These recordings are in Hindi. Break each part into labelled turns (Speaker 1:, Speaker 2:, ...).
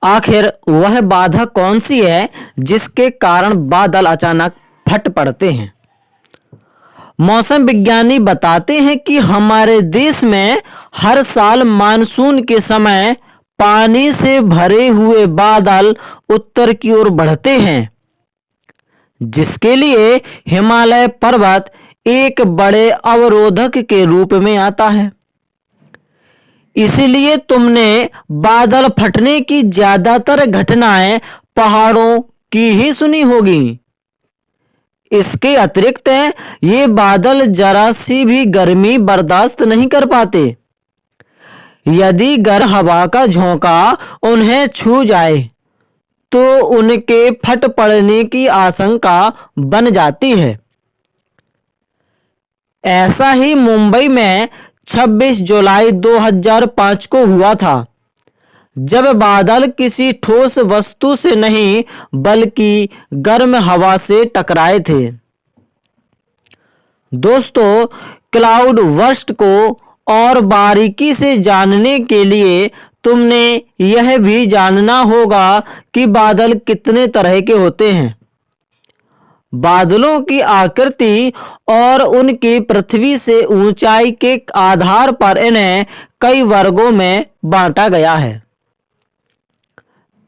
Speaker 1: आखिर वह बाधा कौन सी है जिसके कारण बादल अचानक फट पड़ते हैं? मौसम विज्ञानी बताते हैं कि हमारे देश में हर साल मानसून के समय पानी से भरे हुए बादल उत्तर की ओर बढ़ते हैं, जिसके लिए हिमालय पर्वत एक बड़े अवरोधक के रूप में आता है। इसलिए तुमने बादल फटने की ज्यादातर घटनाएं पहाड़ों की ही सुनी होगी। इसके अतिरिक्त ये बादल जरा सी भी गर्मी बर्दाश्त नहीं कर पाते। यदि गर्म हवा का झोंका उन्हें छू जाए तो उनके फट पड़ने की आशंका बन जाती है। ऐसा ही मुंबई में 26 जुलाई 2005 को हुआ था, जब बादल किसी ठोस वस्तु से नहीं बल्कि गर्म हवा से टकराए थे। दोस्तों, क्लाउड बर्स्ट को और बारीकी से जानने के लिए तुमने यह भी जानना होगा कि बादल कितने तरह के होते हैं। बादलों की आकृति और उनकी पृथ्वी से ऊंचाई के आधार पर इन्हें कई वर्गों में बांटा गया है।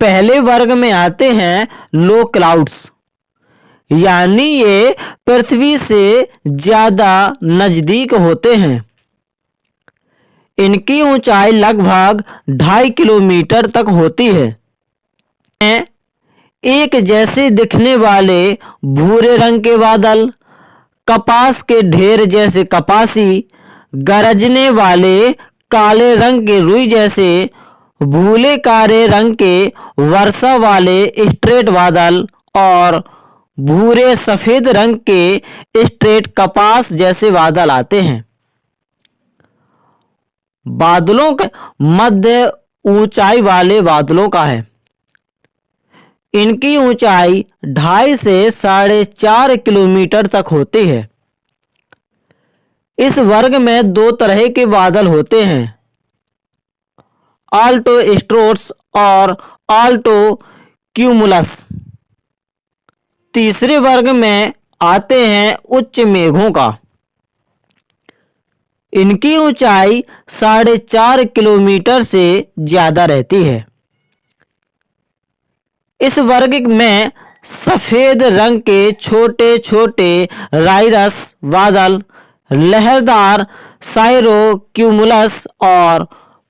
Speaker 1: पहले वर्ग में आते हैं लो क्लाउड्स, यानी ये पृथ्वी से ज्यादा नजदीक होते हैं। इनकी ऊंचाई लगभग 2.5 किलोमीटर तक होती है। एक जैसे दिखने वाले भूरे रंग के बादल, कपास के ढेर जैसे कपासी, गरजने वाले काले रंग के रुई जैसे, भूले काले रंग के वर्षा वाले स्ट्रेट बादल और भूरे सफेद रंग के स्ट्रेट कपास जैसे बादल आते हैं। बादलों का मध्य ऊंचाई वाले बादलों का है। इनकी ऊंचाई 2.5 से 4.5 किलोमीटर तक होती है। इस वर्ग में 2 तरह के बादल होते हैं, आल्टो स्ट्रोट्स और आल्टो क्यूमुलस। तीसरे वर्ग में आते हैं उच्च मेघों का। इनकी ऊंचाई 4.5 किलोमीटर से ज्यादा रहती है। इस वर्ग में सफेद रंग के छोटे छोटे राइरस बादल, लहरदार साइरोक्यूमुलस और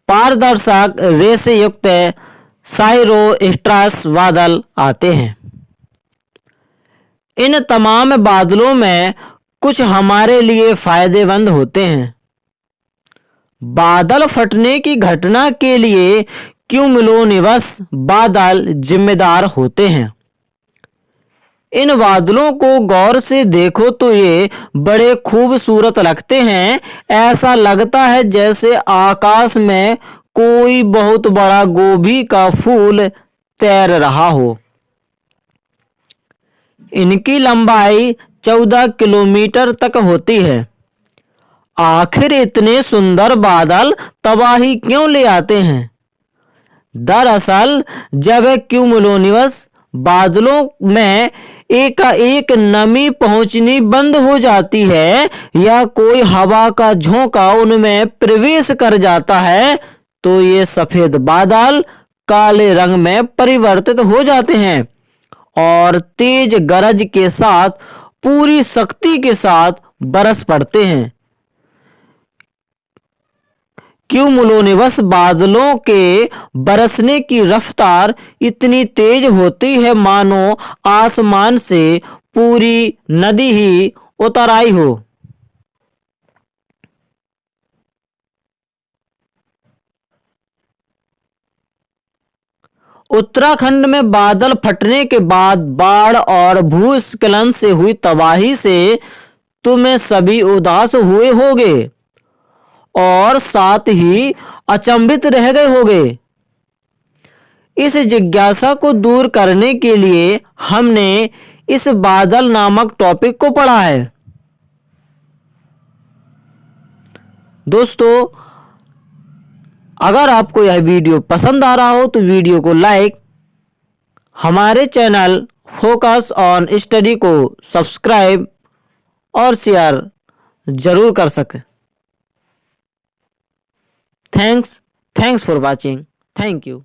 Speaker 1: पारदर्शक रेशे युक्त साइरोस्ट्रस बादल आते हैं। इन तमाम बादलों में कुछ हमारे लिए फायदेमंद होते हैं। बादल फटने की घटना के लिए क्यूमुलोनिम्बस बादल जिम्मेदार होते हैं। इन बादलों को गौर से देखो तो ये बड़े खूबसूरत लगते हैं। ऐसा लगता है जैसे आकाश में कोई बहुत बड़ा गोभी का फूल तैर रहा हो। इनकी लंबाई 14 किलोमीटर तक होती है। आखिर इतने सुंदर बादल तबाही क्यों ले आते हैं? दरअसल जब क्यूमुलोनिम्बस बादलों में एकाएक नमी पहुंचनी बंद हो जाती है या कोई हवा का झोंका उनमें प्रवेश कर जाता है तो ये सफेद बादल काले रंग में परिवर्तित हो जाते हैं और तेज गरज के साथ पूरी शक्ति के साथ बरस पड़ते हैं। क्यूमुलोनिम्बस बादलों के बरसने की रफ्तार इतनी तेज होती है मानो आसमान से पूरी नदी ही उतर आई हो। उत्तराखंड में बादल फटने के बाद बाढ़ और भूस्खलन से हुई तबाही से तुम सभी उदास हुए होगे और साथ ही अचंभित रह गए होगे। इस जिज्ञासा को दूर करने के लिए हमने इस बादल नामक टॉपिक को पढ़ा है। दोस्तों, अगर आपको यह वीडियो पसंद आ रहा हो तो वीडियो को लाइक, हमारे चैनल फोकस ऑन स्टडी को सब्सक्राइब और शेयर जरूर कर सके। Thanks for watching. Thank you.